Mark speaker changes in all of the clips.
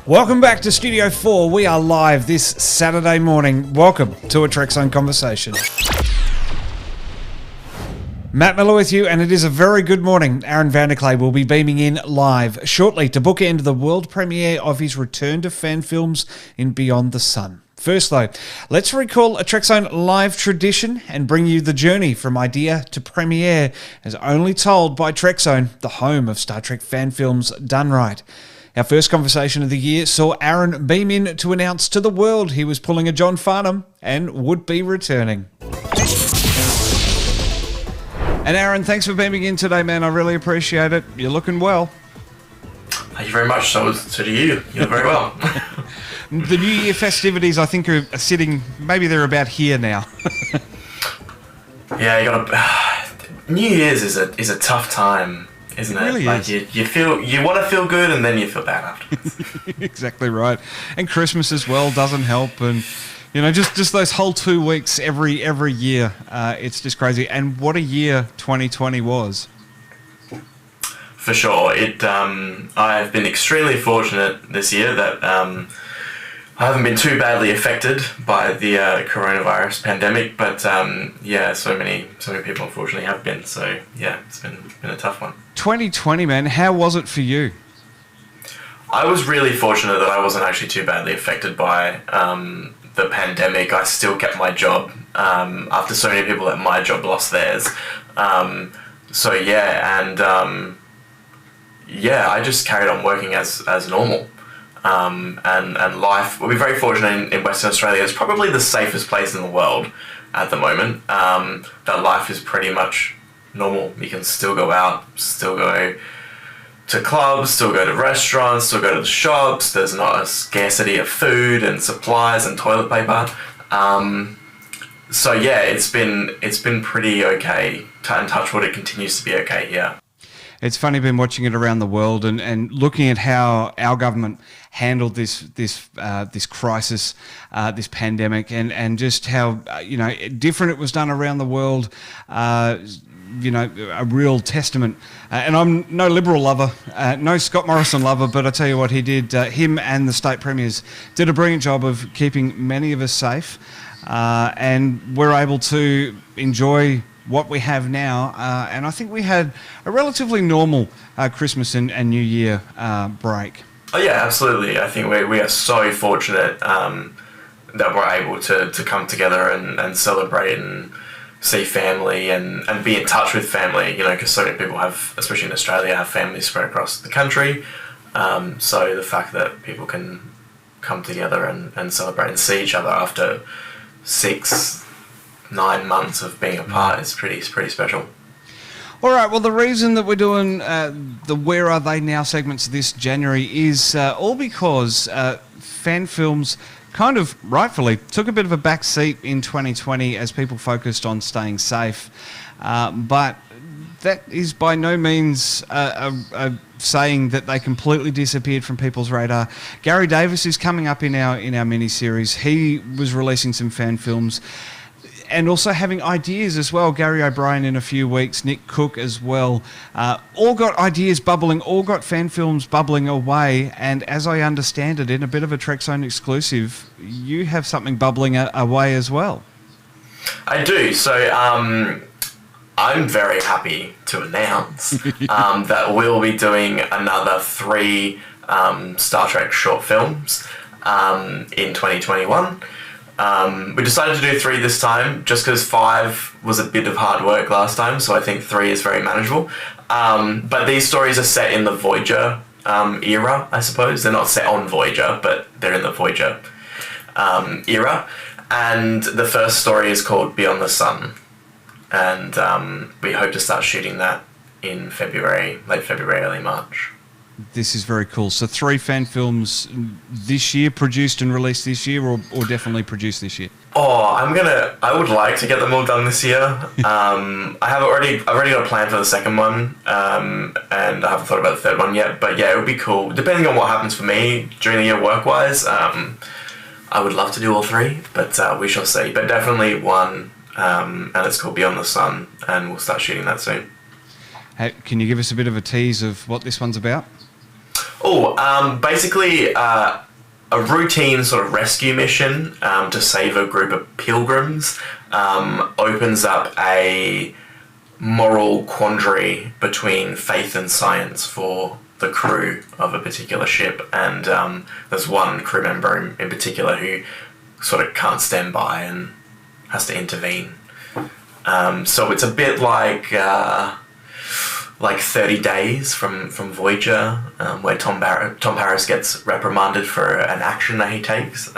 Speaker 1: Welcome back to Studio 4. We are live this Saturday morning. Welcome to a Trekzone Conversation. Matt Miller with you, and it is a very good morning. Aaron Vanderkley will be beaming in live shortly to bookend the world premiere of his return to fan films in Beyond the Sun. First, though, let's recall a Trekzone live tradition and bring you the journey from idea to premiere as only told by Trekzone, the home of Star Trek fan films done right. Our first conversation of the year saw Aaron beam in to announce to the world he was pulling a John Farnham and would be returning. And Aaron, thanks for beaming in today, man. I really appreciate it. You're looking well.
Speaker 2: Thank you very much. So do you. You're very well.
Speaker 1: The New Year festivities, I think, are sitting, maybe they're about here now.
Speaker 2: Yeah, you gotta. New Year's is a tough time, isn't it?
Speaker 1: It really
Speaker 2: like
Speaker 1: is.
Speaker 2: You want to feel good, and then you feel bad afterwards.
Speaker 1: Exactly right. And Christmas as well doesn't help, and you know, just those whole 2 weeks every year, it's just crazy. And what a year 2020 was.
Speaker 2: For sure, I've been extremely fortunate this year that I haven't been too badly affected by the coronavirus pandemic, but so many people unfortunately have been. So yeah, it's been a tough one.
Speaker 1: 2020, man, how was it for you?
Speaker 2: I was really fortunate that I wasn't actually too badly affected by the pandemic. I still kept my job after so many people at my job lost theirs. I just carried on working as normal. And life, we're very fortunate in Western Australia. It's probably the safest place in the world at the moment. That life is pretty much normal. You can still go out, still go to clubs, still go to restaurants, still go to the shops. There's not a scarcity of food and supplies and toilet paper. It's been pretty okay. And touch wood, it continues to be okay here.
Speaker 1: It's funny, been watching it around the world and looking at how our government handled this crisis, this pandemic, and just how different it was done around the world. A real testament. And I'm no Liberal lover, no Scott Morrison lover, but I tell you what, he did. Him and the state premiers did a brilliant job of keeping many of us safe, and we're able to enjoy what we have now, and I think we had a relatively normal Christmas and New Year break.
Speaker 2: Oh yeah, absolutely. I think we are so fortunate that we're able to come together and celebrate and see family and be in touch with family, because so many people have, especially in Australia, have families spread across the country. So the fact that people can come together and celebrate and see each other after 6-9 months of being apart is pretty special.
Speaker 1: All right, well, the reason that we're doing the Where Are They Now segments this January is all because fan films kind of rightfully took a bit of a back seat in 2020 as people focused on staying safe. But that is by no means a saying that they completely disappeared from people's radar. Gary Davis is coming up in our mini-series. He was releasing some fan films and also having ideas as well. Gary O'Brien in a few weeks, Nick Cook as well. All got ideas bubbling, all got fan films bubbling away. And as I understand it, in a bit of a Trekzone exclusive, you have something bubbling away as well.
Speaker 2: I do. So I'm very happy to announce that we'll be doing another 3 Star Trek short films in 2021. We decided to do 3 this time just because 5 was a bit of hard work last time, so I think 3 is very manageable. But these stories are set in the Voyager era, I suppose. They're not set on Voyager, but they're in the Voyager era. And the first story is called Beyond the Sun. And we hope to start shooting that in February, late February, early March.
Speaker 1: This is very cool. So 3 fan films this year, produced and released this year, or definitely produced this year?
Speaker 2: I would like to get them all done this year. I've already got a plan for the second one, and I haven't thought about the third one yet. But yeah, it would be cool. Depending on what happens for me during the year work-wise, I would love to do all 3, but we shall see. But definitely one, and it's called Beyond the Sun, and we'll start shooting that soon.
Speaker 1: Hey, can you give us a bit of a tease of what this one's about?
Speaker 2: Basically, a routine sort of rescue mission to save a group of pilgrims opens up a moral quandary between faith and science for the crew of a particular ship, and there's one crew member in particular who sort of can't stand by and has to intervene. So it's a bit like 30 Days from Voyager, where Tom Paris gets reprimanded for an action that he takes.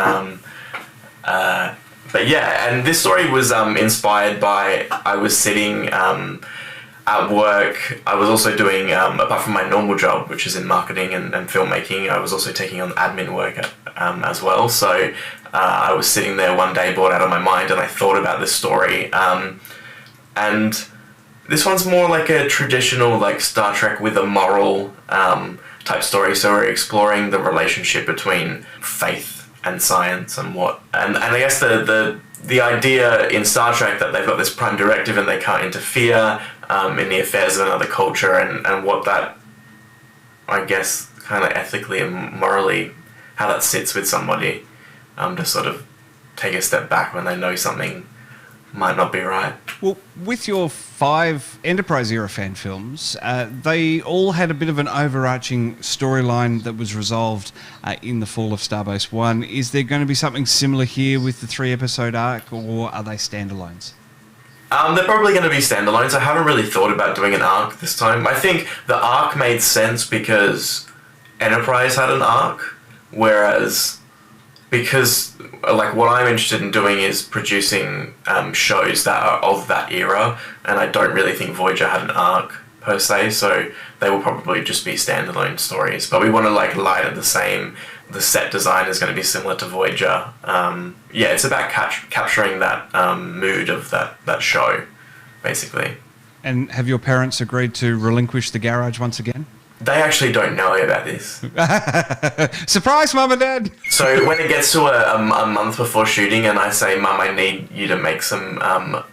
Speaker 2: But yeah, and this story was inspired by, I was sitting at work. I was also doing, apart from my normal job, which is in marketing and filmmaking, I was also taking on admin work as well. So I was sitting there one day bored out of my mind, and I thought about this story. And this one's more like a traditional like Star Trek with a moral type story. So we're exploring the relationship between faith and science and I guess the idea in Star Trek that they've got this prime directive and they can't interfere in the affairs of another culture, and what that, I guess, kind of ethically and morally, how that sits with somebody to sort of take a step back when they know something might not be right.
Speaker 1: Well, with your 5 Enterprise-era fan films, they all had a bit of an overarching storyline that was resolved in the fall of Starbase One. Is there going to be something similar here with the 3-episode arc, or are they standalones?
Speaker 2: They're probably going to be standalones. I haven't really thought about doing an arc this time. I think the arc made sense because Enterprise had an arc, whereas because like what I'm interested in doing is producing shows that are of that era, and I don't really think Voyager had an arc per se, so they will probably just be standalone stories. But we want to like light at the same. The set design is going to be similar to Voyager. It's about capturing that mood of that show, basically.
Speaker 1: And have your parents agreed to relinquish the garage once again?
Speaker 2: They actually don't know about this.
Speaker 1: Surprise, Mum and Dad! So
Speaker 2: when it gets to a month before shooting and I say, Mum, I need you to make some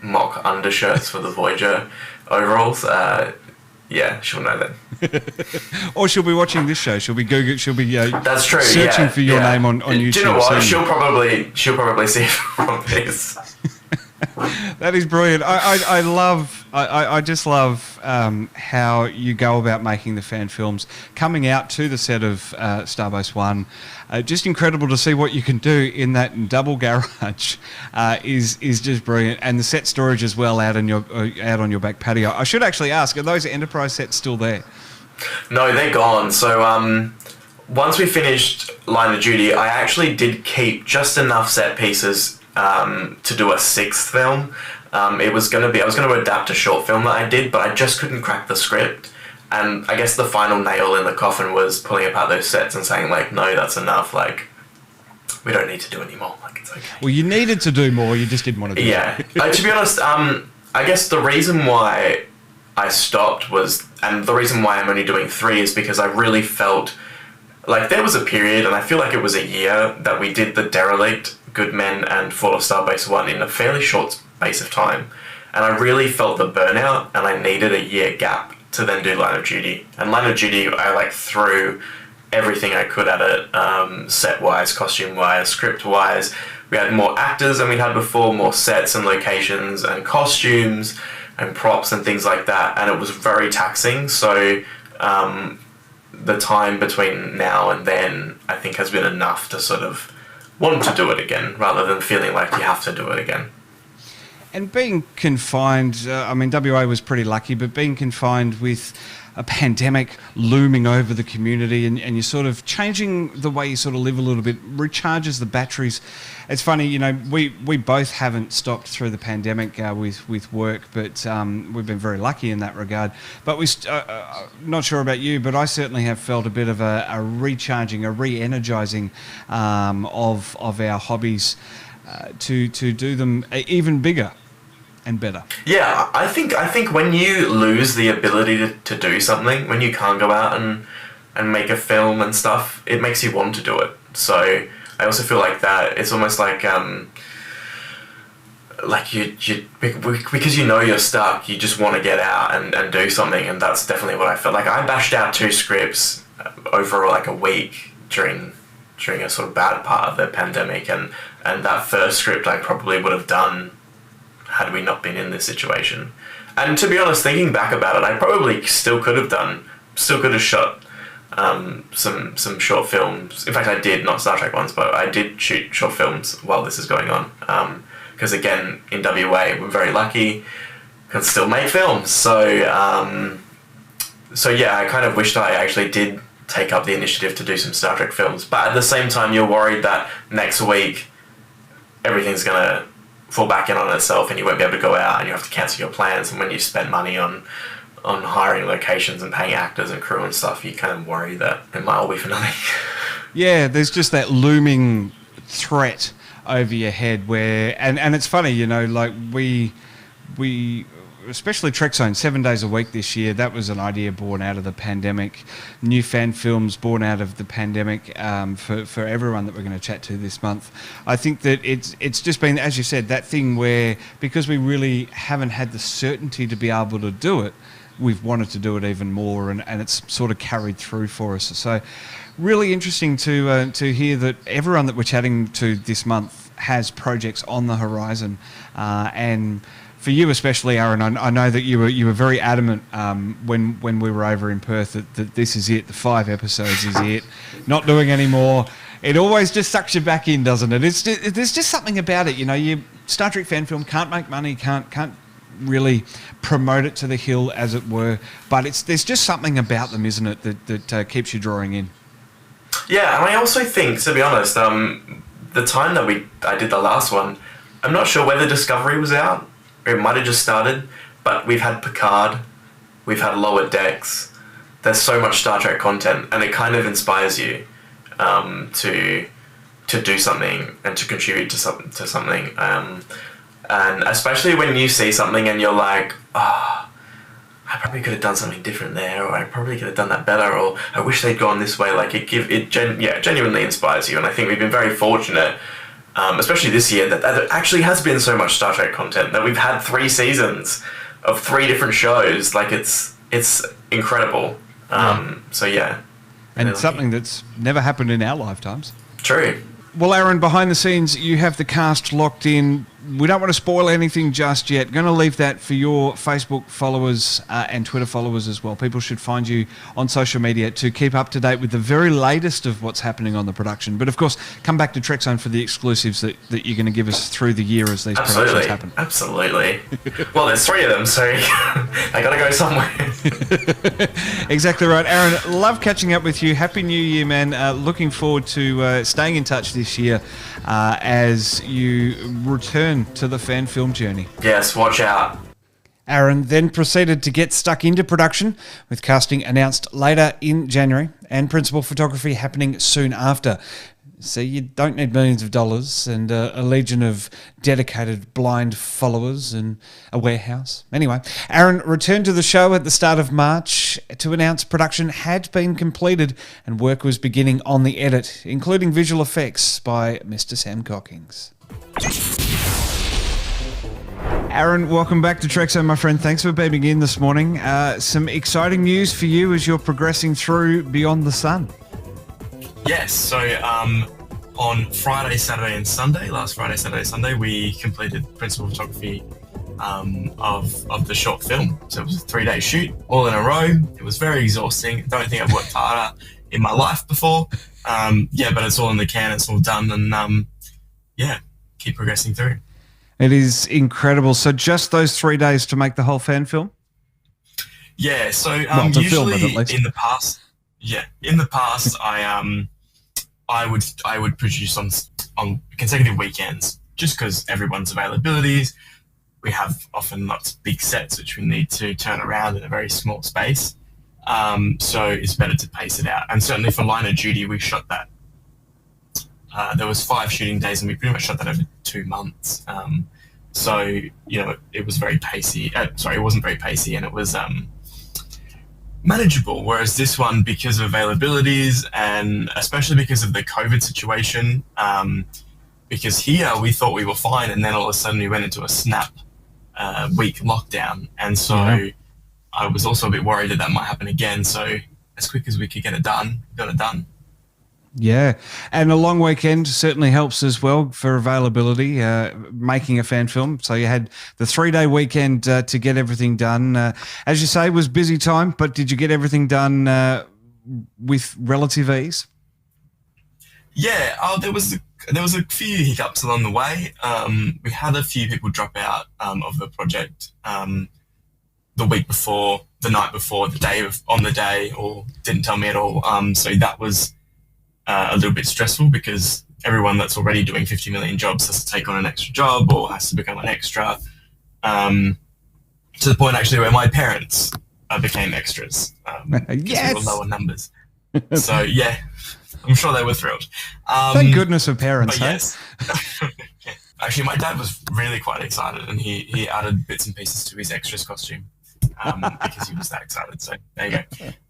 Speaker 2: mock undershirts for the Voyager overalls, she'll know that.
Speaker 1: Or she'll be watching this show. She'll be
Speaker 2: that's true,
Speaker 1: searching for your name on YouTube.
Speaker 2: Do you know what? She'll probably see it from this.
Speaker 1: That is brilliant. I just love how you go about making the fan films. Coming out to the set of Starbase One, just incredible to see what you can do in that double garage. Is just brilliant, and the set storage as well out on your back patio. I should actually ask: are those Enterprise sets still there?
Speaker 2: No, they're gone. So once we finished Line of Duty, I actually did keep just enough set pieces to do a 6th film. I was going to adapt a short film that I did, but I just couldn't crack the script. And I guess the final nail in the coffin was pulling apart those sets and saying, like, no, that's enough. Like, we don't need to do any more. Like, it's okay.
Speaker 1: Well, you needed to do more. You just didn't want to do it.
Speaker 2: Yeah. To be honest, I guess the reason why I stopped and the reason why I'm only doing 3 is because I really felt like there was a period, and I feel like it was a year, that we did the Derelict, Good Men, and Fall of Starbase One in a fairly short space of time. And I really felt the burnout, and I needed a year gap to then do Line of Duty. And Line of Duty, I like threw everything I could at it, set-wise, costume-wise, script-wise. We had more actors than we had before, more sets and locations and costumes and props and things like that, and it was very taxing. So the time between now and then, I think, has been enough to sort of want to do it again, rather than feeling like you have to do it again.
Speaker 1: And being confined, WA was pretty lucky, but being confined with a pandemic looming over the community, and you're sort of changing the way you sort of live a little bit, recharges the batteries. It's funny, we both haven't stopped through the pandemic with work, but we've been very lucky in that regard. But not sure about you, but I certainly have felt a bit of a recharging, a re-energising of our hobbies to do them even bigger and better.
Speaker 2: Yeah, I think when you lose the ability to do something, when you can't go out and make a film and stuff, it makes you want to do it. So I also feel like that it's almost like you because you're stuck, you just want to get out and do something, and that's definitely what I felt like. I bashed out 2 scripts over like a week during a sort of bad part of the pandemic, and that first script I probably would have done had we not been in this situation. And to be honest, thinking back about it, I probably still could have shot some short films. In fact, I did, not Star Trek ones, but I did shoot short films while this is going on. Because again, in WA, we're very lucky, can still make films. So yeah, I kind of wished I actually did take up the initiative to do some Star Trek films. But at the same time, you're worried that next week everything's going to fall back in on itself and you won't be able to go out and you have to cancel your plans. And when you spend money on hiring locations and paying actors and crew and stuff, you kind of worry that it might all be for nothing.
Speaker 1: Yeah, there's just that looming threat over your head where, and it's funny, you know, like we especially Trekzone, 7 days a week this year, that was an idea born out of the pandemic. New fan films born out of the pandemic, for everyone that we're going to chat to this month. I think that it's just been, as you said, that thing where, because we really haven't had the certainty to be able to do it, we've wanted to do it even more, and it's sort of carried through for us. So really interesting to hear that everyone that we're chatting to this month has projects on the horizon, and for you especially, Aaron, I know that you were very adamant when we were over in Perth that this is it, the 5 episodes is it, not doing any more. It always just sucks you back in, doesn't it? There's just something about it, you know. Star Trek fan film can't make money, can't really promote it to the hill, as it were, but there's just something about them, isn't it, that keeps you drawing in.
Speaker 2: Yeah, and I also think, to be honest, the time that I did the last one, I'm not sure whether Discovery was out. It might have just started, but we've had Picard, we've had Lower Decks. There's so much Star Trek content, and it kind of inspires you to do something and to contribute to something. And especially when you see something and you're like, I probably could have done something different there, or I probably could have done that better, or I wish they'd gone this way. Like it genuinely inspires you, and I think we've been very fortunate. Especially this year, that there actually has been so much Star Trek content, that we've had 3 seasons of 3 different shows. Like it's incredible. So yeah.
Speaker 1: And it's something that's never happened in our lifetimes.
Speaker 2: True.
Speaker 1: Well, Aaron, behind the scenes, you have the cast locked in. We don't want to spoil anything just yet. Going to leave that for your Facebook followers and Twitter followers as well. People should find you on social media to keep up to date with the very latest of what's happening on the production. But, of course, come back to Trekzone for the exclusives that you're going to give us through the year as these productions happen.
Speaker 2: Absolutely. Well, there's 3 of them, so I got to go somewhere.
Speaker 1: Exactly right. Aaron, love catching up with you. Happy New Year, man. Looking forward to staying in touch this year as you return to the fan film journey.
Speaker 2: Yes, watch out.
Speaker 1: Aaron then proceeded to get stuck into production, with casting announced later in January and principal photography happening soon after. So you don't need millions of dollars and a legion of dedicated blind followers and a warehouse. Anyway, Aaron returned to the show at the start of March to announce production had been completed and work was beginning on the edit, including visual effects by Mr. Sam Cockings. Aaron, welcome back to Trekzone, my friend. Thanks for beaming in this morning. Some exciting news for you as you're progressing through Beyond the Sun.
Speaker 3: Yes, so on Friday, Saturday and Sunday, last Friday, Saturday, Sunday, we completed principal photography of the short film. So it was a 3-day shoot, all in a row. It was very exhausting. I don't think I've worked harder in my life before. But it's all in the can, it's all done, and keep progressing through.
Speaker 1: It is incredible. So just those 3 days to make the whole fan film?
Speaker 3: Yeah, so
Speaker 1: to
Speaker 3: usually
Speaker 1: film it, at least.
Speaker 3: in the past, I would produce on consecutive weekends, just because everyone's availabilities. We have often lots of big sets which we need to turn around in a very small space. So it's better to pace it out. And certainly for Line of Duty, we shot that. There was 5 shooting days, and we pretty much shot that over 2 months. It was very pacey. It wasn't very pacey, and it was manageable. Whereas this one, because of availabilities and especially because of the COVID situation, because here we thought we were fine, and then all of a sudden we went into a snap week lockdown, and so I was also a bit worried that might happen again. So as quick as we could get it done, got it done.
Speaker 1: Yeah, and a long weekend certainly helps as well for availability, making a fan film. So you had the 3-day weekend to get everything done. As you say, it was busy time, but did you get everything done with relative ease?
Speaker 3: Yeah, there was a few hiccups along the way. We had a few people drop out of the project the week before, the night before, on the day, or didn't tell me at all. So that was a little bit stressful because everyone that's already doing 50 million jobs has to take on an extra job or has to become an extra. To the point actually where my parents became extras.
Speaker 1: Yes!
Speaker 3: We were lower numbers. So yeah, I'm sure they were thrilled.
Speaker 1: Thank goodness for parents,
Speaker 3: but
Speaker 1: hey?
Speaker 3: yes. Actually, my dad was really quite excited, and he added bits and pieces to his extras costume because he was that excited. So there you go.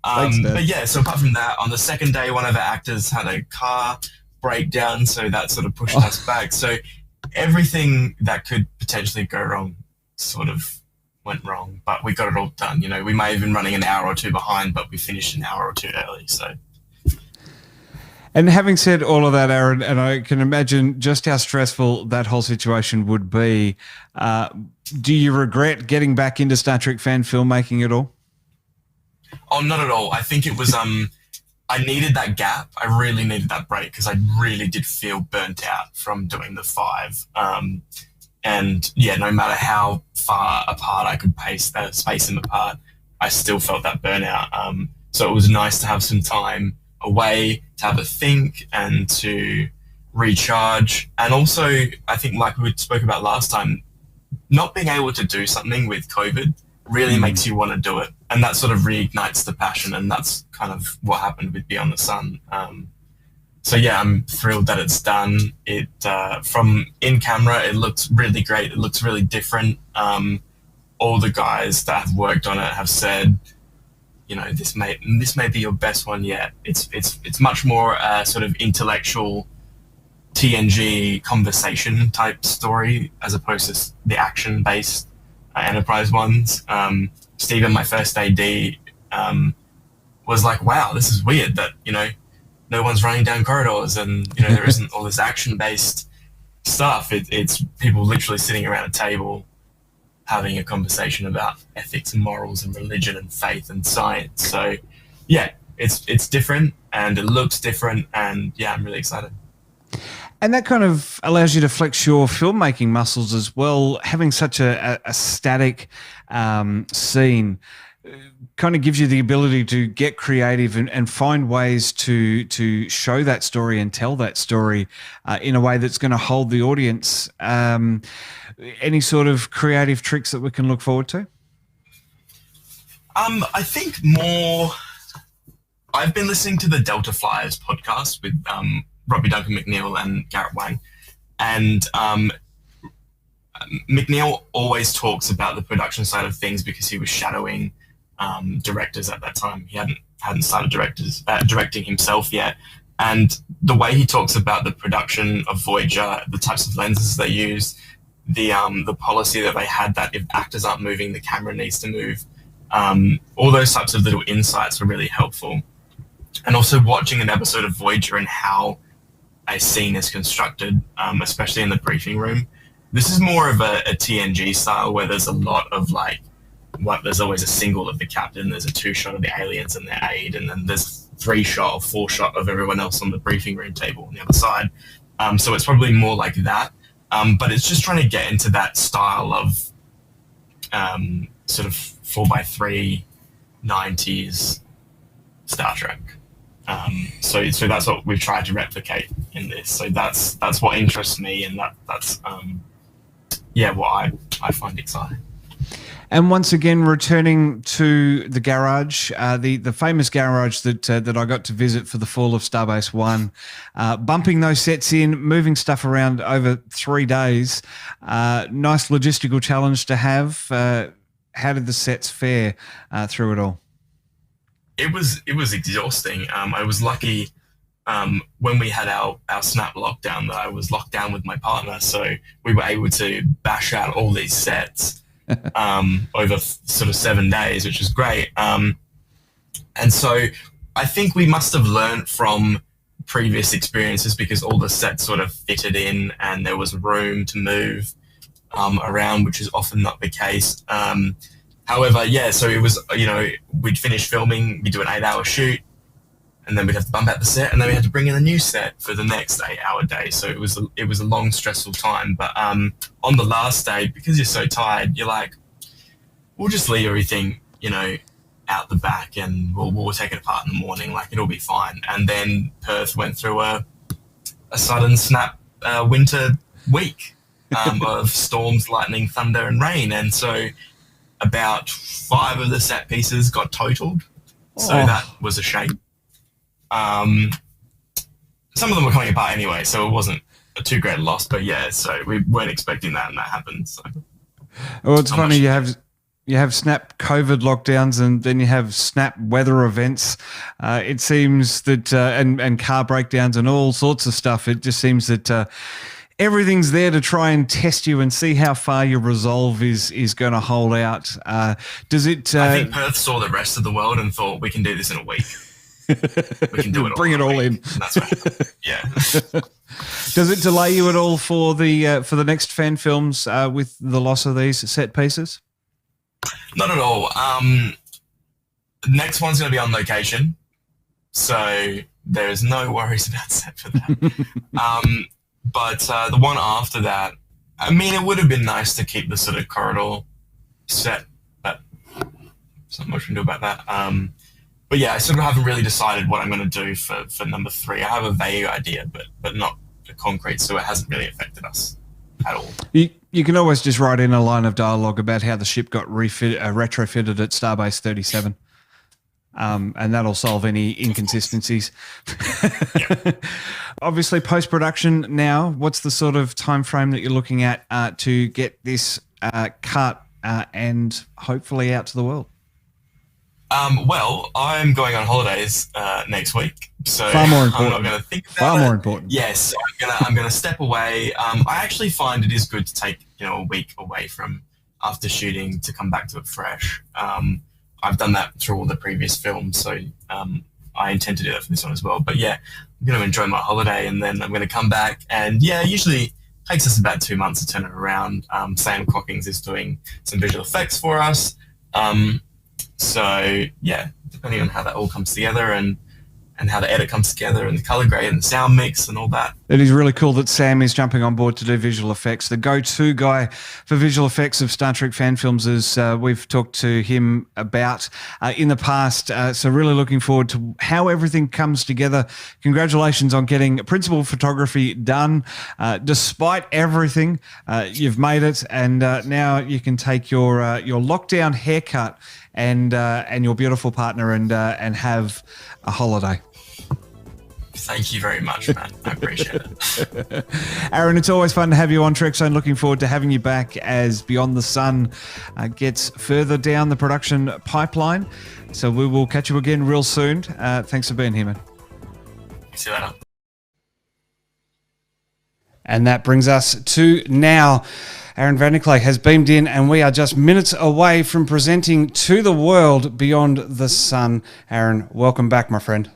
Speaker 1: Thanks, Dad.
Speaker 3: But yeah, so apart from that, on the second day, one of our actors had a car breakdown, so that sort of pushed us back. So everything that could potentially go wrong sort of went wrong, but we got it all done. You know, we may have been running an hour or two behind, but we finished an hour or two early. So.
Speaker 1: And having said all of that, Aaron, and I can imagine just how stressful that whole situation would be, do you regret getting back into Star Trek fan filmmaking at all?
Speaker 3: Oh, not at all. I think it was, I needed that gap. I really needed that break because I really did feel burnt out from doing the 5. And yeah, no matter how far apart I could space them apart, I still felt that burnout. So it was nice to have some time away to have a think and to recharge. And also, I think like we spoke about last time, not being able to do something with COVID really makes you want to do it. And that sort of reignites the passion. And that's kind of what happened with Beyond the Sun. So yeah, I'm thrilled that it's done. It from in camera, it looks really great. It looks really different. All the guys that have worked on it have said, you know, this may be your best one yet. It's much more sort of intellectual TNG conversation type story as opposed to the action based Enterprise ones. Stephen, my first AD, was like, wow, this is weird that, you know, no one's running down corridors and, you know, there isn't all this action based stuff. It's people literally sitting around a table having a conversation about ethics and morals and religion and faith and science. So yeah, it's different and it looks different, and yeah, I'm really excited.
Speaker 1: And that kind of allows you to flex your filmmaking muscles as well. Having such a static scene kind of gives you the ability to get creative and find ways to show that story and tell that story in a way that's going to hold the audience. Any sort of creative tricks that we can look forward to?
Speaker 3: I think more. I've been listening to the Delta Flyers podcast with Robbie Duncan McNeil and Garrett Wang, and McNeil always talks about the production side of things because he was shadowing directors at that time. He hadn't started directing himself yet. And the way he talks about the production of Voyager, the types of lenses they use, the policy that they had that if actors aren't moving, the camera needs to move. All those types of little insights were really helpful. And also watching an episode of Voyager and how a scene is constructed, especially in the briefing room. This is more of a TNG style where there's a lot of there's always a single of the captain, there's a 2-shot of the aliens and their aide, and then there's 3-shot or 4-shot of everyone else on the briefing room table on the other side. So it's probably more like that. But it's just trying to get into that style of sort of 4x3 90s Star Trek. So that's what we've tried to replicate in this. So that's what interests me, and that's what I find exciting.
Speaker 1: And once again, returning to the garage, the famous garage that I got to visit for the fall of Starbase One, bumping those sets in, moving stuff around over 3 days. Nice logistical challenge to have. How did the sets fare through it all?
Speaker 3: It was exhausting. I was lucky when we had our snap lockdown that I was locked down with my partner, so we were able to bash out all these sets over sort of 7 days, which was great. And so I think we must have learned from previous experiences because all the sets sort of fitted in and there was room to move around, which is often not the case. However, yeah, so it was, we'd finish filming, we'd do an 8-hour shoot, and then we'd have to bump out the set, and then we had to bring in a new set for the next 8-hour day. So it was a long, stressful time. But on the last day, because you're so tired, you're like, we'll just leave everything, out the back, and we'll take it apart in the morning. Like, it'll be fine. And then Perth went through a sudden snap winter week of storms, lightning, thunder, and rain. And so about 5 of the set pieces got totaled. So that was a shame. Some of them were coming apart anyway, so it wasn't a too great a loss. But yeah, so we weren't expecting that, and that happened. So,
Speaker 1: well, it's funny you have snap COVID lockdowns, and then you have snap weather events. It seems that and car breakdowns and all sorts of stuff. It just seems that everything's there to try and test you and see how far your resolve is going to hold out. Does it? I
Speaker 3: think Perth saw the rest of the world and thought, we can do this in a week. We can do it.
Speaker 1: Bring it all in.
Speaker 3: And that's what, yeah.
Speaker 1: Does it delay you at all for the next fan films with the loss of these set pieces?
Speaker 3: Not at all. Next one's going to be on location, so there is no worries about set for that. But the one after that, I mean, it would have been nice to keep the sort of corridor set, but there's not much we can do about that. But yeah, I sort of haven't really decided what I'm going to do for number 3. I have a vague idea, but not a concrete, so it hasn't really affected us at all.
Speaker 1: You can always just write in a line of dialogue about how the ship got retrofitted at Starbase 37. And that'll solve any inconsistencies. Obviously, post-production now, what's the sort of time frame that you're looking at to get this cut and hopefully out to the world?
Speaker 3: Well, I'm going on holidays next week, so
Speaker 1: far more important.
Speaker 3: I'm not going to think about it.
Speaker 1: Far more important.
Speaker 3: Yes, I'm gonna step away. I actually find it is good to take a week away from after shooting to come back to it fresh. I've done that through all the previous films, so I intend to do that for this one as well. But yeah, I'm going to enjoy my holiday, and then I'm going to come back. And yeah, usually takes us about 2 months to turn it around. Sam Cockings is doing some visual effects for us. So yeah, depending on how that all comes together and how the edit comes together and the color grade and the sound mix and all that.
Speaker 1: It is really cool that Sam is jumping on board to do visual effects. The go-to guy for visual effects of Star Trek fan films, as we've talked to him about in the past. So really looking forward to how everything comes together. Congratulations on getting principal photography done. Despite everything, you've made it, and now you can take your lockdown haircut and your beautiful partner and have a holiday.
Speaker 3: Thank you very much, man. I appreciate it.
Speaker 1: Aaron, it's always fun to have you on Trekzone. Looking forward to having you back as Beyond the Sun gets further down the production pipeline. So we will catch you again real soon. Thanks for being here, man.
Speaker 3: See you later.
Speaker 1: And that brings us to now. Aaron Vanderkley has beamed in, and we are just minutes away from presenting to the world Beyond the Sun. Aaron, welcome back, my friend.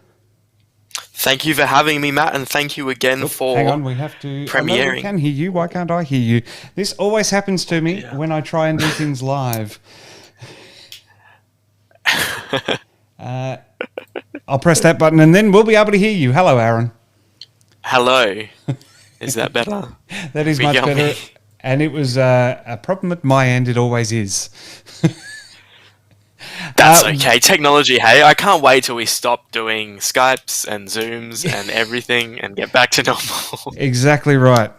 Speaker 4: Thank you for having me, Matt, and thank you again for
Speaker 1: hang on, we have to
Speaker 4: premiering.
Speaker 1: I can hear you. Why can't I hear you? This always happens to me when I try and do things live. I'll press that button, and then we'll be able to hear you. Hello, Aaron.
Speaker 4: Hello. Is that better?
Speaker 1: That is much better. And it was a problem at my end. It always is.
Speaker 4: That's okay. Technology, hey. I can't wait till we stop doing Skypes and Zooms and everything and get back to normal.
Speaker 1: Exactly right.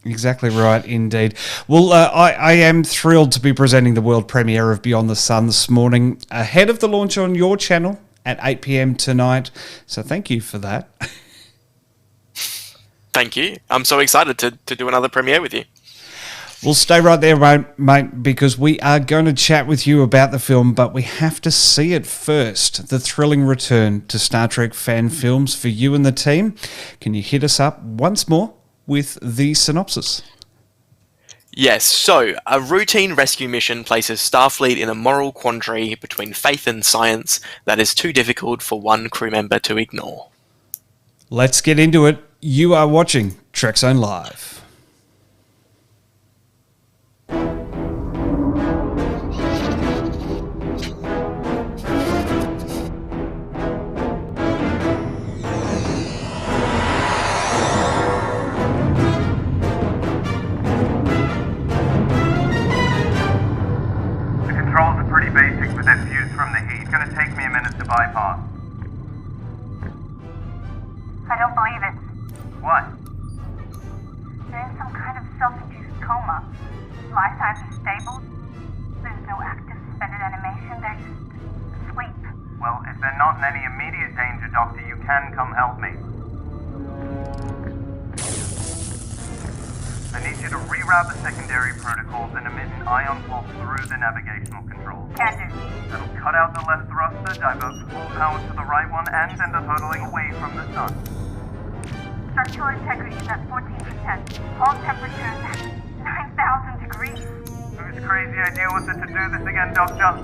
Speaker 1: Exactly right, indeed. Well, I am thrilled to be presenting the world premiere of Beyond the Sun this morning, ahead of the launch on your channel at 8 p.m. tonight. So thank you for that.
Speaker 4: Thank you. I'm so excited to do another premiere with you.
Speaker 1: Well, stay right there, mate, because we are going to chat with you about the film, but we have to see it first. The thrilling return to Star Trek fan films for you and the team. Can you hit us up once more with the synopsis?
Speaker 4: Yes, so a routine rescue mission places Starfleet in a moral quandary between faith and science that is too difficult for one crew member to ignore.
Speaker 1: Let's get into it. You are watching Trekzone Live.
Speaker 5: Bypass.
Speaker 6: I don't believe it.
Speaker 5: What?
Speaker 6: They're in some kind of self-induced coma. Life signs are stable. There's no active suspended animation. They're just asleep.
Speaker 5: Well, if they're not in any immediate danger, Doctor, you can come help me. I need you to reroute the secondary protocols and emit an ion pulse through the navigational controls.
Speaker 6: Can do.
Speaker 5: That'll cut out the left thruster, divert full power to the right one, and send us hurtling away from the sun.
Speaker 6: Structural integrity is at 14%. Hull temperature is at 9,000 degrees.
Speaker 5: Whose crazy idea was it to do this again, Doctor?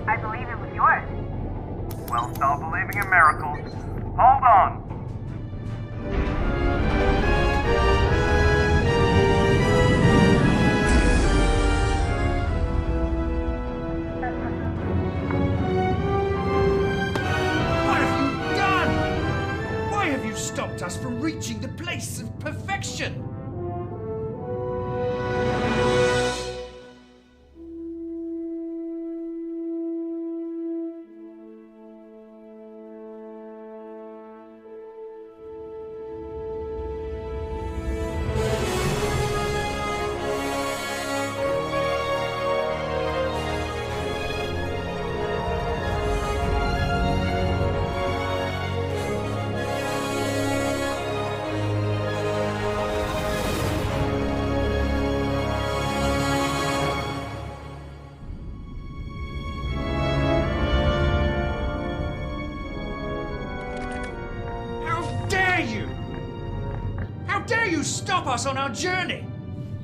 Speaker 6: I believe it was yours.
Speaker 5: Well, start believing in miracles. Hold on!
Speaker 7: Stopped us from reaching the place of perfection. Stop us on our journey!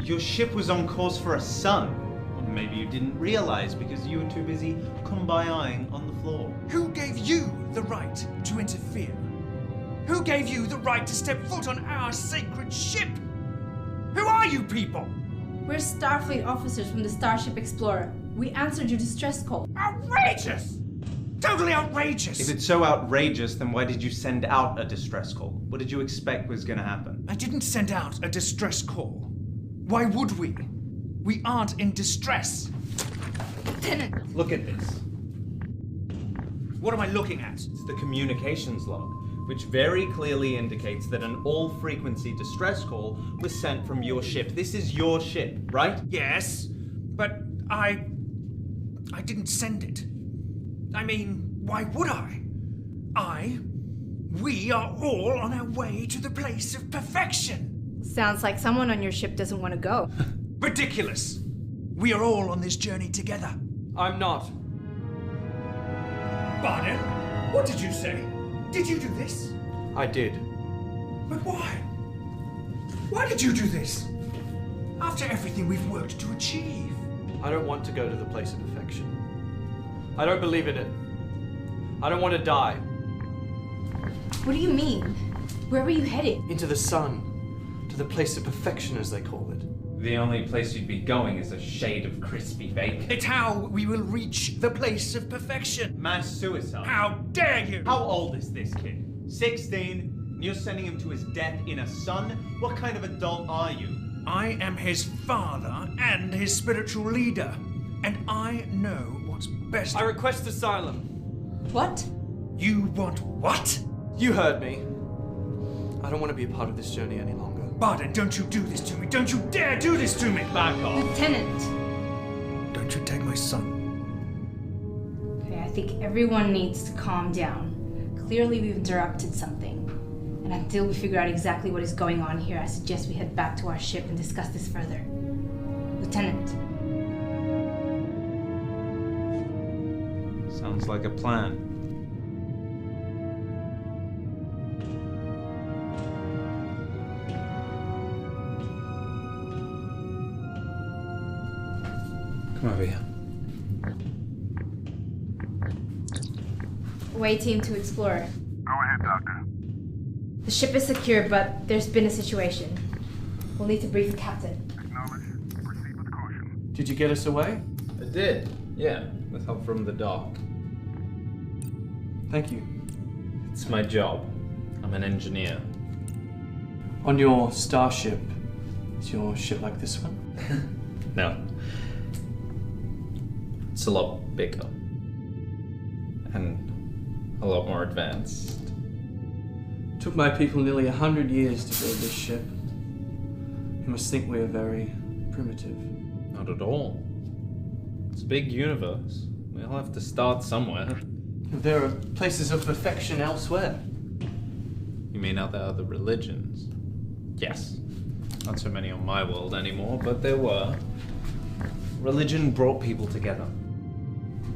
Speaker 8: Your ship was on course for a sun. Or maybe you didn't realize because you were too busy kumbayaing on the floor.
Speaker 7: Who gave you the right to interfere? Who gave you the right to step foot on our sacred ship? Who are you people?
Speaker 9: We're Starfleet officers from the Starship Explorer. We answered your distress call.
Speaker 7: Outrageous! Totally outrageous!
Speaker 8: If it's so outrageous, then why did you send out a distress call? What did you expect was going to happen?
Speaker 7: I didn't send out a distress call. Why would we? We aren't in distress.
Speaker 9: Lieutenant!
Speaker 8: Look at this.
Speaker 7: What am I looking at?
Speaker 8: It's the communications log, which very clearly indicates that an all-frequency distress call was sent from your ship. This is your ship, right?
Speaker 7: Yes, but I didn't send it. I mean, why would I? We are all on our way to the place of perfection.
Speaker 9: Sounds like someone on your ship doesn't want to go.
Speaker 7: Ridiculous. We are all on this journey together.
Speaker 10: I'm not.
Speaker 7: Barnett, what did you say? Did you do this?
Speaker 10: I did.
Speaker 7: But why? Why did you do this? After everything we've worked to achieve.
Speaker 10: I don't want to go to the place of perfection. I don't believe in it. I don't want to die.
Speaker 9: What do you mean? Where were you headed?
Speaker 10: Into the sun. To the place of perfection, as they call it.
Speaker 8: The only place you'd be going is a shade of crispy bacon.
Speaker 7: It's how we will reach the place of perfection.
Speaker 8: Mass suicide.
Speaker 7: How dare you!
Speaker 8: How old is this kid? 16? And you're sending him to his death in a sun? What kind of adult are you?
Speaker 7: I am his father and his spiritual leader. And I know what's best.
Speaker 10: I request asylum.
Speaker 9: What?
Speaker 7: You want what?
Speaker 10: You heard me. I don't want to be a part of this journey any longer.
Speaker 7: Barden, don't you do this to me. Don't you dare do this to me.
Speaker 8: Back off.
Speaker 9: Lieutenant!
Speaker 7: Don't you take my son.
Speaker 9: Okay, I think everyone needs to calm down. Clearly we've interrupted something. And until we figure out exactly what is going on here, I suggest we head back to our ship and discuss this further. Lieutenant.
Speaker 8: Sounds like a plan. Come over here.
Speaker 9: Away team to explore.
Speaker 5: Go ahead, Doctor.
Speaker 9: The ship is secure, but there's been a situation. We'll need to brief the captain.
Speaker 5: Acknowledge. Proceed with caution.
Speaker 10: Did you get us away?
Speaker 8: I did. Yeah, with help from the doc.
Speaker 10: Thank you.
Speaker 8: It's my job. I'm an engineer.
Speaker 10: On your starship, is your ship like this one?
Speaker 8: No. It's a lot bigger. And a lot more advanced.
Speaker 10: Took my people nearly 100 years to build this ship. You must think we are very primitive.
Speaker 8: Not at all. It's a big universe. We'll have to start somewhere.
Speaker 10: There are places of perfection elsewhere.
Speaker 8: You mean other religions? Yes. Not so many on my world anymore, but there were. Religion brought people together.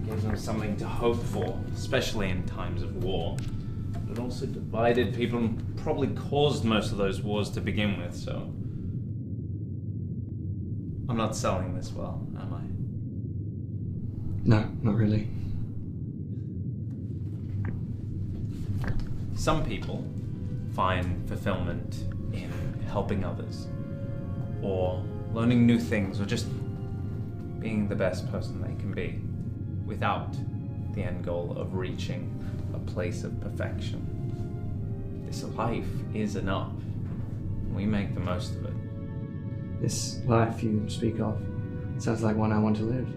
Speaker 8: Gave them something to hope for, especially in times of war. But it also divided people and probably caused most of those wars to begin with, so... I'm not selling this well, am I?
Speaker 10: No, not really.
Speaker 8: Some people find fulfillment in helping others, or learning new things, or just being the best person they can be, without the end goal of reaching a place of perfection. This life is enough. We make the most of it.
Speaker 10: This life you speak of sounds like one I want to live.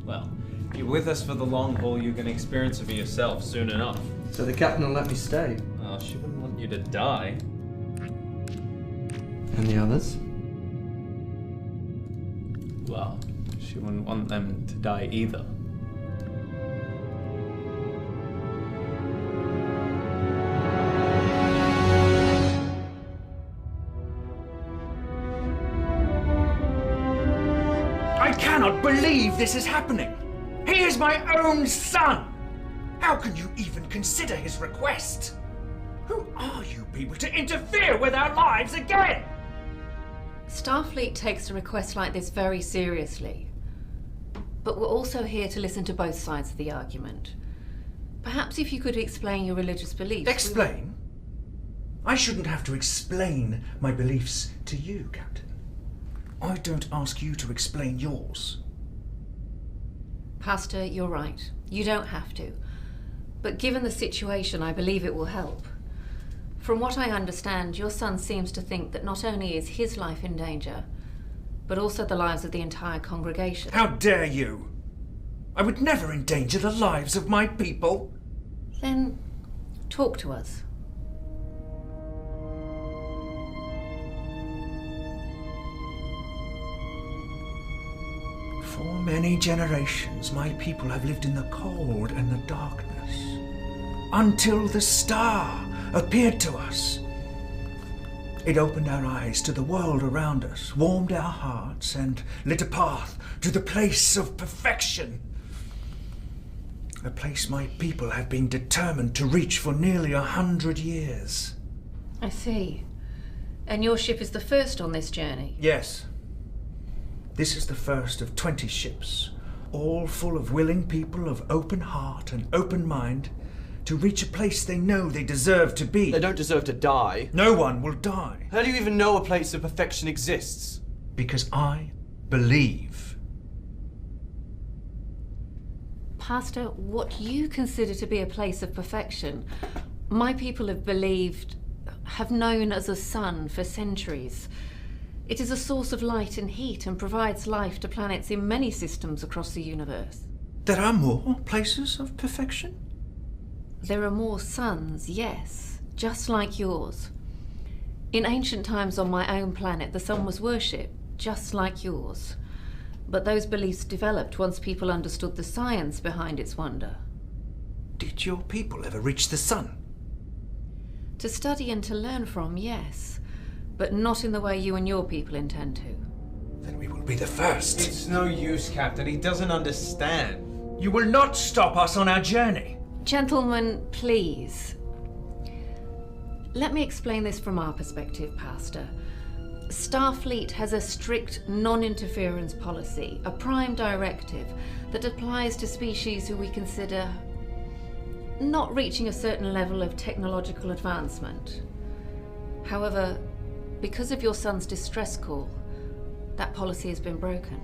Speaker 8: Well, if you're with us for the long haul, you can experience it for yourself soon enough.
Speaker 10: So the captain will let me stay.
Speaker 8: Well, she wouldn't want you to die.
Speaker 10: And the others?
Speaker 8: Well, she wouldn't want them to die either.
Speaker 7: I cannot believe this is happening. He is my own son. How can you even consider his request? Who are you people to interfere with our lives again?
Speaker 11: Starfleet takes a request like this very seriously. But we're also here to listen to both sides of the argument. Perhaps if you could explain your religious beliefs...
Speaker 7: Explain? I shouldn't have to explain my beliefs to you, Captain. I don't ask you to explain yours.
Speaker 11: Pastor, you're right. You don't have to. But given the situation, I believe it will help. From what I understand, your son seems to think that not only is his life in danger, but also the lives of the entire congregation.
Speaker 7: How dare you! I would never endanger the lives of my people.
Speaker 11: Then talk to us.
Speaker 7: For many generations, my people have lived in the cold and the darkness, until the star appeared to us. It opened our eyes to the world around us, warmed our hearts, and lit a path to the place of perfection. A place my people have been determined to reach for nearly 100 years.
Speaker 11: I see. And your ship is the first on this journey?
Speaker 7: Yes. This is the first of 20 ships, all full of willing people of open heart and open mind, to reach a place they know they deserve to be.
Speaker 10: They don't deserve to die.
Speaker 7: No one will die.
Speaker 10: How do you even know a place of perfection exists?
Speaker 7: Because I believe.
Speaker 11: Pastor, what you consider to be a place of perfection, my people have believed, have known as a sun for centuries. It is a source of light and heat and provides life to planets in many systems across the universe.
Speaker 7: There are more places of perfection?
Speaker 11: There are more suns, yes, just like yours. In ancient times on my own planet, the sun was worshipped, just like yours. But those beliefs developed once people understood the science behind its wonder.
Speaker 7: Did your people ever reach the sun?
Speaker 11: To study and to learn from, yes. But not in the way you and your people intend to.
Speaker 7: Then we will be the first.
Speaker 8: It's no use, Captain. He doesn't understand.
Speaker 7: You will not stop us on our journey.
Speaker 11: Gentlemen, please. Let me explain this from our perspective, Pastor. Starfleet has a strict non-interference policy, a prime directive that applies to species who we consider not reaching a certain level of technological advancement. However, because of your son's distress call, that policy has been broken.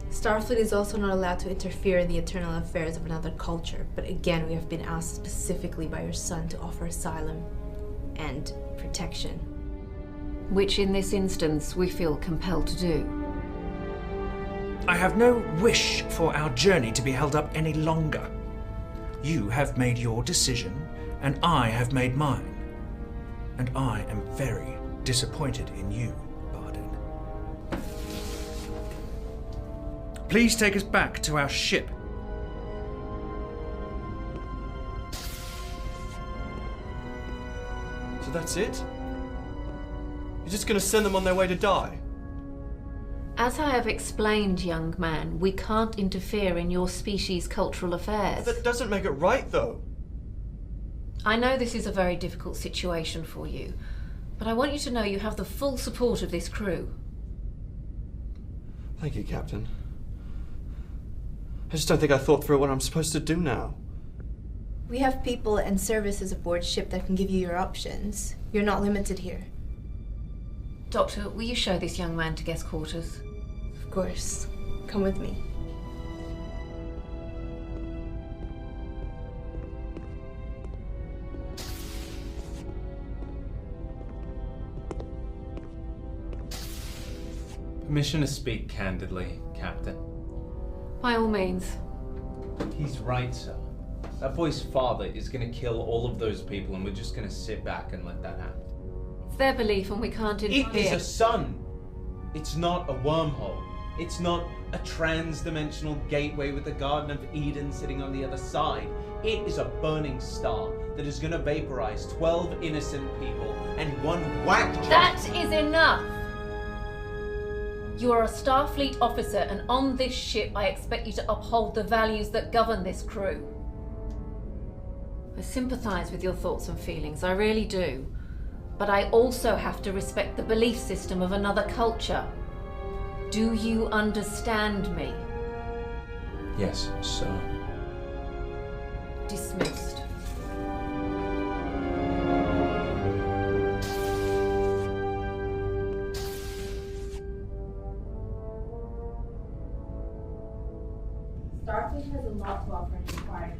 Speaker 9: Starfleet is also not allowed to interfere in the internal affairs of another culture, but again, we have been asked specifically by your son to offer asylum and protection.
Speaker 11: Which in this instance, we feel compelled to do.
Speaker 7: I have no wish for our journey to be held up any longer. You have made your decision, and I have made mine. And I am very disappointed in you, Barden. Please take us back to our ship.
Speaker 10: So that's it? You're just gonna send them on their way to die?
Speaker 11: As I have explained, young man, we can't interfere in your species' cultural affairs.
Speaker 10: That doesn't make it right, though.
Speaker 11: I know this is a very difficult situation for you, but I want you to know you have the full support of this crew.
Speaker 10: Thank you, Captain. I just don't think I thought through what I'm supposed to do now.
Speaker 9: We have people and services aboard ship that can give you your options. You're not limited here.
Speaker 11: Doctor, will you show this young man to guest quarters?
Speaker 9: Of course. Come with me.
Speaker 8: Permission to speak candidly, Captain.
Speaker 11: By all means.
Speaker 8: He's right, sir. That boy's father is going to kill all of those people, and we're just going to sit back and let that happen.
Speaker 11: It's their belief, and we can't interfere.
Speaker 8: It is a sun. It's not a wormhole. It's not a trans-dimensional gateway with the Garden of Eden sitting on the other side. It is a burning star that is going to vaporize 12 innocent people and one whack job.
Speaker 11: That is enough! You are a Starfleet officer, and on this ship I expect you to uphold the values that govern this crew. I sympathize with your thoughts and feelings, I really do. But I also have to respect the belief system of another culture. Do you understand me?
Speaker 8: Yes, sir.
Speaker 11: Dismissed.
Speaker 9: Starfleet has a lot to offer in inquiry.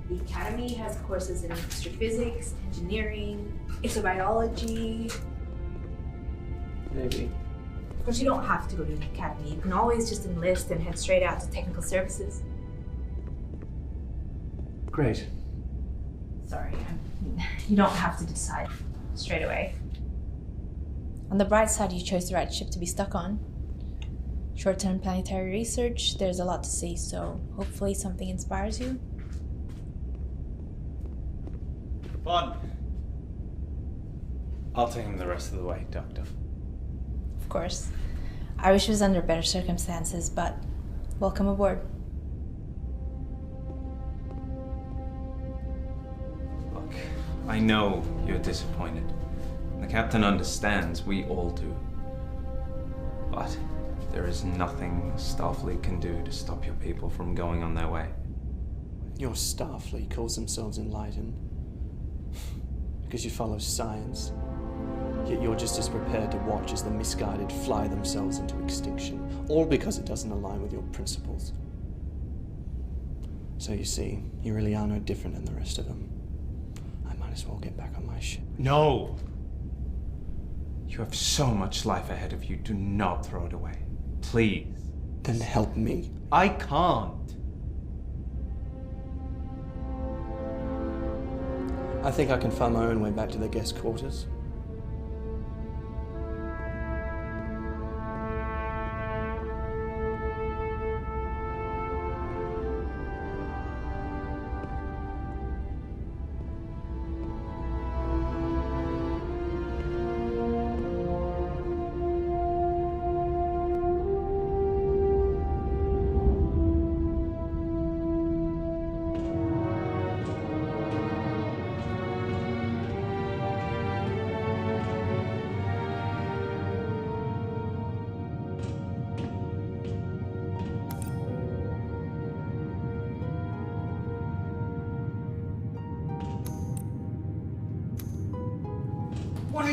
Speaker 9: The Academy has courses in astrophysics, engineering, exobiology.
Speaker 10: Maybe.
Speaker 9: Of course, you don't have to go to the Academy. You can always just enlist and head straight out to technical services.
Speaker 10: Great.
Speaker 9: Sorry, you don't have to decide straight away. On the bright side, you chose the right ship to be stuck on. Short-term planetary research, there's a lot to see, so hopefully something inspires you.
Speaker 8: Fun. I'll take him the rest of the way, Doctor.
Speaker 9: Of course. I wish it was under better circumstances, but welcome aboard.
Speaker 8: Look, I know you're disappointed. The captain understands, we all do. But there is nothing Starfleet can do to stop your people from going on their way.
Speaker 10: Your Starfleet calls themselves enlightened because you follow science. Yet you're just as prepared to watch as the misguided fly themselves into extinction, all because it doesn't align with your principles. So you see, you really are no different than the rest of them. I might as well get back on my ship.
Speaker 8: No! You have so much life ahead of you. Do not throw it away. Please.
Speaker 10: Then help me.
Speaker 8: I can't.
Speaker 10: I think I can find my own way back to the guest quarters.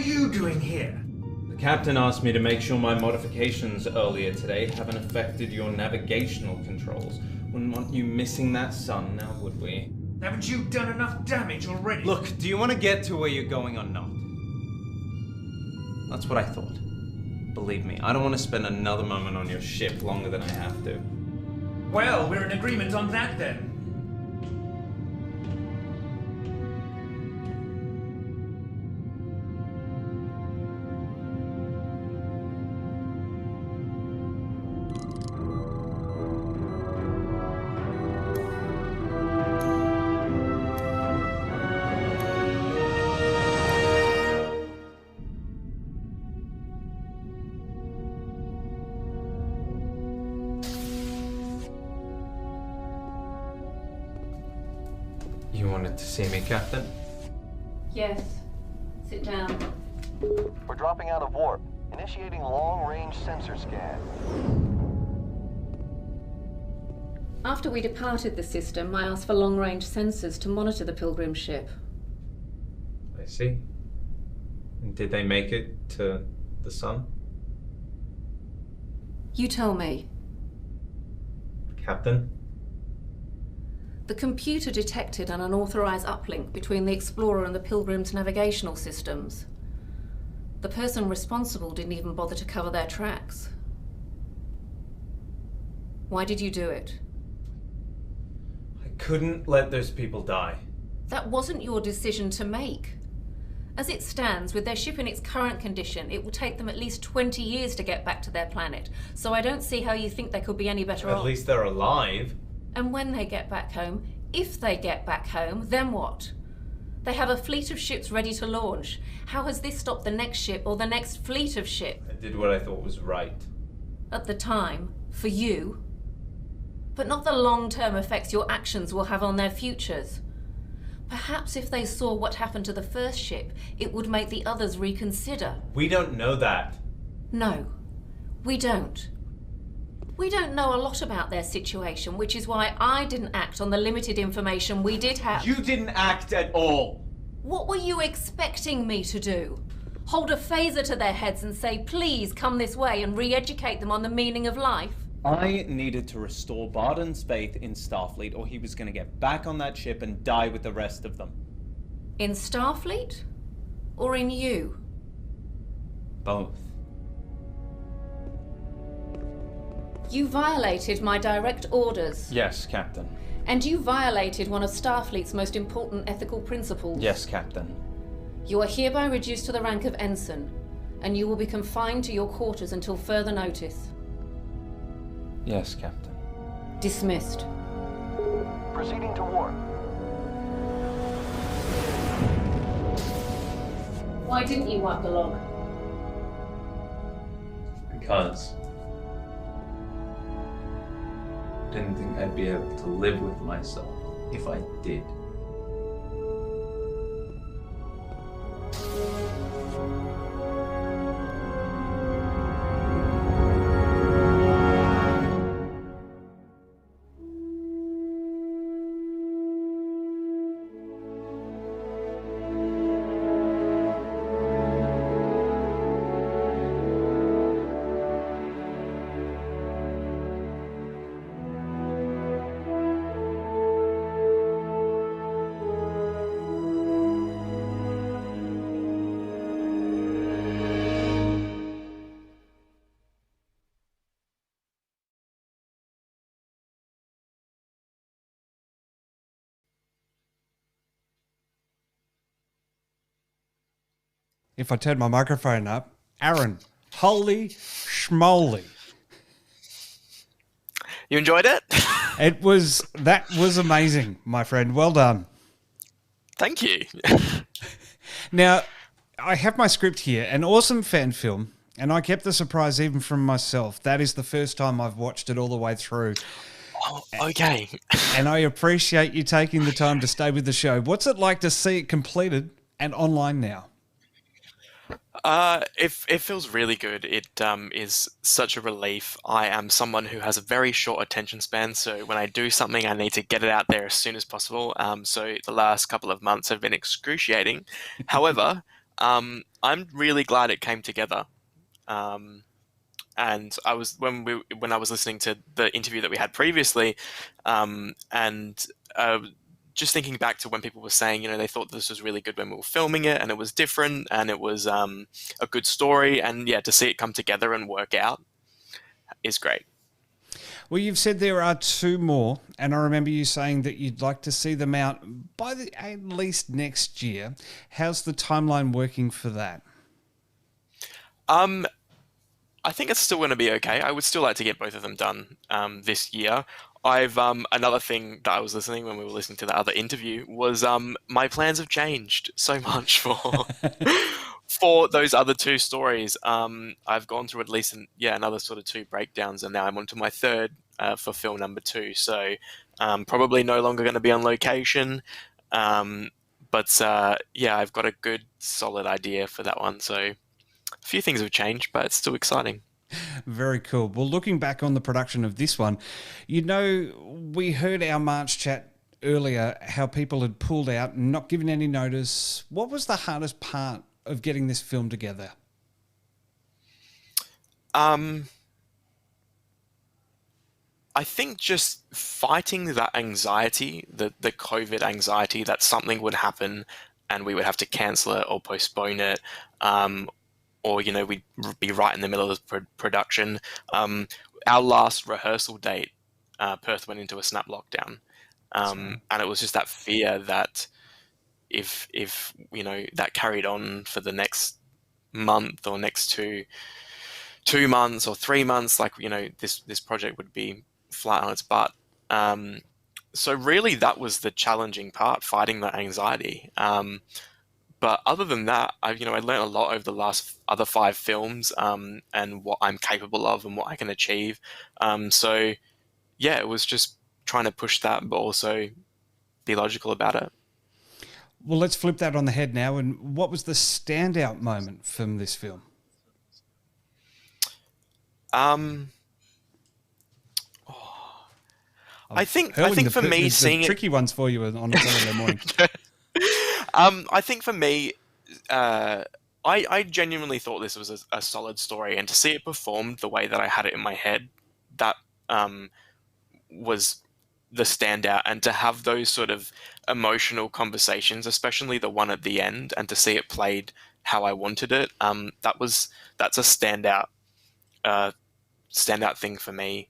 Speaker 7: you doing here?
Speaker 8: The captain asked me to make sure my modifications earlier today haven't affected your navigational controls. Wouldn't want you missing that sun, now would we?
Speaker 7: Haven't you done enough damage already?
Speaker 8: Look, do you want to get to where you're going or not? That's what I thought. Believe me, I don't want to spend another moment on your ship longer than I have to.
Speaker 7: Well, we're in agreement on that then.
Speaker 8: You wanted to see me, Captain?
Speaker 11: Yes. Sit down.
Speaker 12: We're dropping out of warp. Initiating long-range sensor scan.
Speaker 11: After we departed the system, I asked for long-range sensors to monitor the Pilgrim ship.
Speaker 8: I see. And did they make it to the sun?
Speaker 11: You tell me.
Speaker 8: Captain?
Speaker 11: The computer detected an unauthorized uplink between the Explorer and the Pilgrim's navigational systems. The person responsible didn't even bother to cover their tracks. Why did you do it?
Speaker 8: I couldn't let those people die.
Speaker 11: That wasn't your decision to make. As it stands, with their ship in its current condition, it will take them at least 20 years to get back to their planet. So I don't see how you think they could be any better off.
Speaker 8: At least they're alive.
Speaker 11: And when they get back home, if they get back home, then what? They have a fleet of ships ready to launch. How has this stopped the next ship or the next fleet of ship?
Speaker 8: I did what I thought was right.
Speaker 11: At the time, for you. But not the long-term effects your actions will have on their futures. Perhaps if they saw what happened to the first ship, it would make the others reconsider.
Speaker 8: We don't know that.
Speaker 11: No, we don't. We don't know a lot about their situation, which is why I didn't act on the limited information we did have.
Speaker 8: You didn't act at all.
Speaker 11: What were you expecting me to do? Hold a phaser to their heads and say, please come this way, and re-educate them on the meaning of life?
Speaker 8: I needed to restore Barden's faith in Starfleet, or he was going to get back on that ship and die with the rest of them.
Speaker 11: In Starfleet? Or in you?
Speaker 8: Both.
Speaker 11: You violated my direct orders.
Speaker 8: Yes, Captain.
Speaker 11: And you violated one of Starfleet's most important ethical principles.
Speaker 8: Yes, Captain.
Speaker 11: You are hereby reduced to the rank of ensign, and you will be confined to your quarters until further notice.
Speaker 8: Yes, Captain.
Speaker 11: Dismissed.
Speaker 12: Proceeding to warp.
Speaker 11: Why didn't you wipe the log?
Speaker 8: Because I didn't think I'd be able to live with myself if I did.
Speaker 1: If I turn my microphone up, Aaron, holy schmoly.
Speaker 4: You enjoyed it?
Speaker 1: That was amazing, my friend. Well done.
Speaker 4: Thank you.
Speaker 1: Now, I have my script here, an awesome fan film, and I kept the surprise even from myself. That is the first time I've watched it all the way through.
Speaker 4: Oh, okay.
Speaker 1: And I appreciate you taking the time to stay with the show. What's it like to see it completed and online now?
Speaker 4: It feels really good. It is such a relief. I am someone who has a very short attention span, so when I do something, I need to get it out there as soon as possible. So the last couple of months have been excruciating. However, I'm I'm really glad it came together. And I was when I was listening to the interview that we had previously, and just thinking back to when people were saying, they thought this was really good when we were filming it, and it was different, and it was a good story, and to see it come together and work out is great.
Speaker 1: Well, you've said there are 2 more, and I remember you saying that you'd like to see them out by at least next year. How's the timeline working for that?
Speaker 4: I think it's still going to be okay. I would still like to get both of them done this year. I've another thing that I was listening when we were listening to the other interview was my plans have changed so much for those other 2 stories. I've gone through at least another sort of 2 breakdowns, and now I'm on to my 3rd for film number 2. So probably no longer going to be on location. But I've got a good solid idea for that one. So a few things have changed, but it's still exciting.
Speaker 1: Very cool. Well, looking back on the production of this one, we heard our March chat earlier how people had pulled out and not given any notice. What was the hardest part of getting this film together?
Speaker 4: I think just fighting that anxiety, the COVID anxiety that something would happen and we would have to cancel it or postpone it, or we'd be right in the middle of the production. Our last rehearsal date, Perth went into a snap lockdown, and it was just that fear that if that carried on for the next month or next two months or 3 months, this project would be flat on its butt. So really, that was the challenging part, fighting that anxiety. But other than that, I learned a lot over the last other 5 films, and what I'm capable of and what I can achieve. It was just trying to push that, but also be logical about it.
Speaker 1: Well, let's flip that on the head now. And what was the standout moment from this film?
Speaker 4: I think for me, seeing it,
Speaker 1: tricky ones for you on a Saturday morning.
Speaker 4: I think for me, I genuinely thought this was a solid story, and to see it performed the way that I had it in my head, that was the standout. And to have those sort of emotional conversations, especially the one at the end, and to see it played how I wanted it, that's a standout thing for me.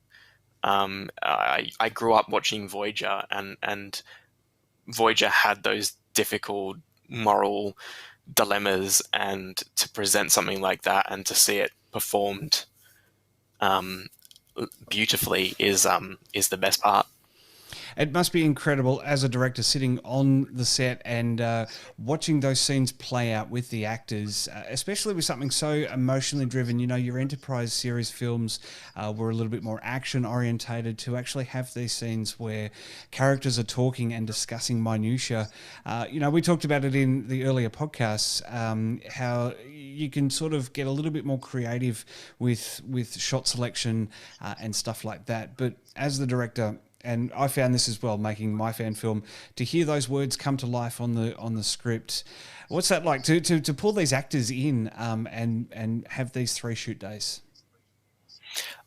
Speaker 4: I grew up watching Voyager, and Voyager had those difficult moral dilemmas, and to present something like that and to see it performed beautifully is the best part.
Speaker 1: It must be incredible as a director sitting on the set and watching those scenes play out with the actors, especially with something so emotionally driven. Your Enterprise series films were a little bit more action orientated. To actually have these scenes where characters are talking and discussing minutiae. We talked about it in the earlier podcasts, how you can sort of get a little bit more creative with shot selection and stuff like that. But as the director, and I found this as well, making my fan film, to hear those words come to life on the script. What's that like to pull these actors in and have these 3 shoot days?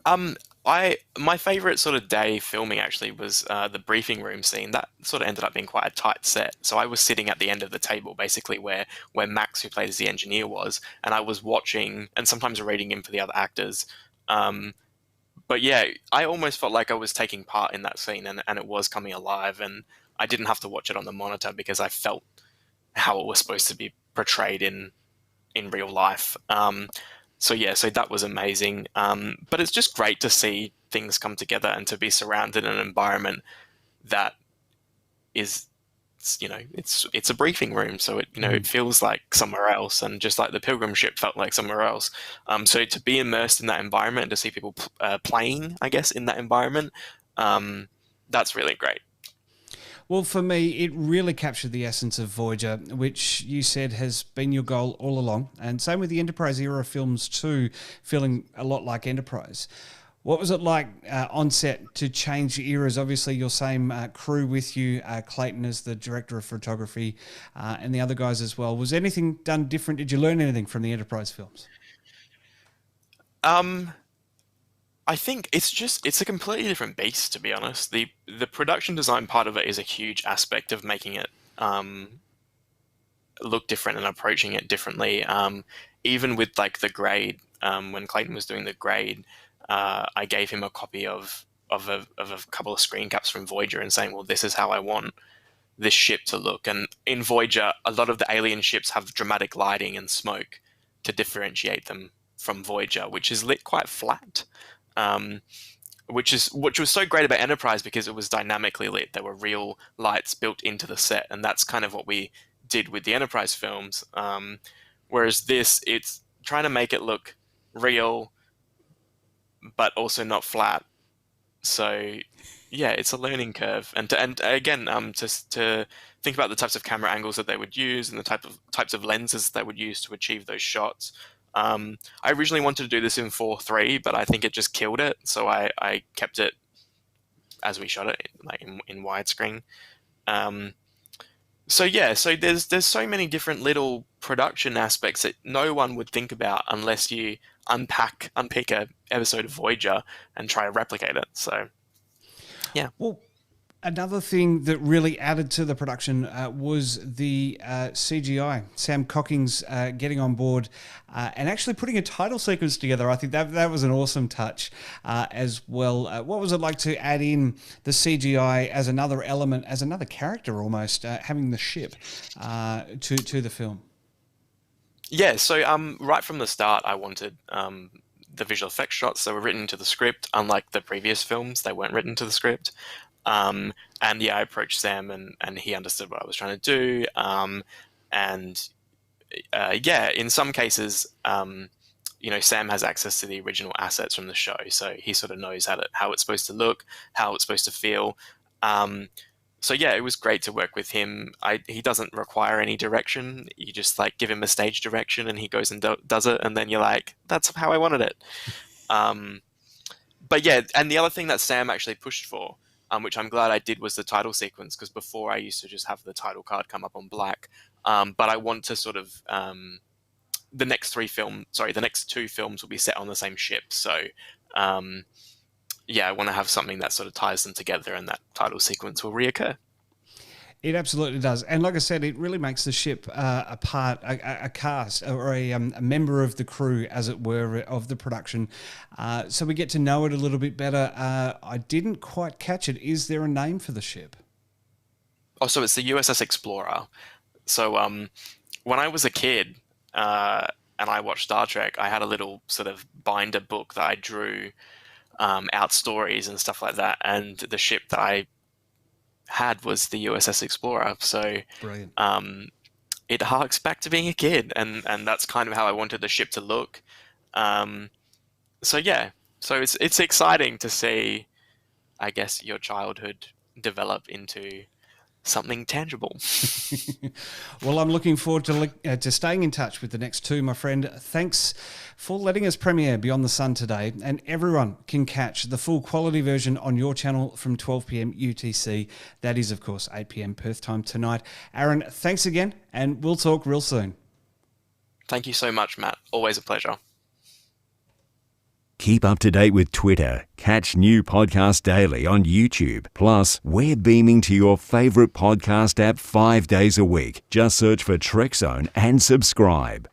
Speaker 4: My favorite sort of day filming actually was the briefing room scene. That sort of ended up being quite a tight set. So I was sitting at the end of the table, basically where Max, who plays the engineer, was, and I was watching and sometimes reading in for the other actors. But yeah, I almost felt like I was taking part in that scene, and it was coming alive, and I didn't have to watch it on the monitor because I felt how it was supposed to be portrayed in real life. So that was amazing. But it's just great to see things come together and to be surrounded in an environment that is, it's a briefing room. So it feels like somewhere else, and just like the Pilgrim ship felt like somewhere else. So to be immersed in that environment and to see people playing, I guess, in that environment, that's really great.
Speaker 1: Well, for me, it really captured the essence of Voyager, which you said has been your goal all along. And same with the Enterprise era films too, feeling a lot like Enterprise. What was it like on set to change eras? Obviously, your same crew with you, Clayton as the director of photography, and the other guys as well. Was anything done different? Did you learn anything from the Enterprise films?
Speaker 4: I think it's a completely different beast, to be honest. The production design part of it is a huge aspect of making it look different and approaching it differently. Even with like the grade, when Clayton was doing the grade, I gave him a copy of a couple of screen caps from Voyager and saying, well, this is how I want this ship to look. And in Voyager, a lot of the alien ships have dramatic lighting and smoke to differentiate them from Voyager, which is lit quite flat. Which was so great about Enterprise because it was dynamically lit. There were real lights built into the set, and that's kind of what we did with the Enterprise films. Whereas this, it's trying to make it look real, but also not flat. So, yeah, it's a learning curve. And again, to think about the types of camera angles that they would use and the types of lenses they would use to achieve those shots. I originally wanted to do this in 4:3, but I think it just killed it. So I kept it as we shot it, like in widescreen. So there's so many different little production aspects that no one would think about unless you unpick a episode of Voyager and try to replicate it. So, yeah.
Speaker 1: Well, another thing that really added to the production was the CGI. Sam Cocking's getting on board and actually putting a title sequence together. I think that was an awesome touch as well. What was it like to add in the CGI as another element, as another character almost, having the ship to the film?
Speaker 4: Yeah, so right from the start, I wanted the visual effects shots that were written into the script. Unlike the previous films, they weren't written to the script. And yeah, I approached Sam and he understood what I was trying to do. In some cases, Sam has access to the original assets from the show, so he sort of knows how it's supposed to look, how it's supposed to feel. So yeah, it was great to work with him. He doesn't require any direction. You just like give him a stage direction and he goes and does it, and then you're like, that's how I wanted it. But yeah, and the other thing that Sam actually pushed for, which I'm glad I did, was the title sequence, because before I used to just have the title card come up on black. But I want to sort of the next two films will be set on the same ship. So I want to have something that sort of ties them together, and that title sequence will reoccur.
Speaker 1: It absolutely does. And like I said, it really makes the ship a cast or a member of the crew, as it were, of the production. So we get to know it a little bit better. I didn't quite catch it. Is there a name for the ship?
Speaker 4: Oh, so it's the USS Explorer. So when I was a kid and I watched Star Trek, I had a little sort of binder book that I drew out stories and stuff like that. And the ship that I had was the USS Explorer. So
Speaker 1: brilliant.
Speaker 4: It harks back to being a kid, and that's kind of how I wanted the ship to look. So it's exciting to see, I guess, your childhood develop into something tangible.
Speaker 1: Well, I'm looking forward to staying in touch with the next two, my friend. Thanks for letting us premiere Beyond the Sun today, and everyone can catch the full quality version on your channel from 12 p.m. UTC. That is, of course, 8 p.m. Perth time tonight. Aaron, thanks again, and we'll talk real soon.
Speaker 4: Thank you so much, Matt. Always a pleasure.
Speaker 13: Keep up to date with Twitter. Catch new podcasts daily on YouTube. Plus, we're beaming to your favorite podcast app 5 days a week. Just search for Trekzone and subscribe.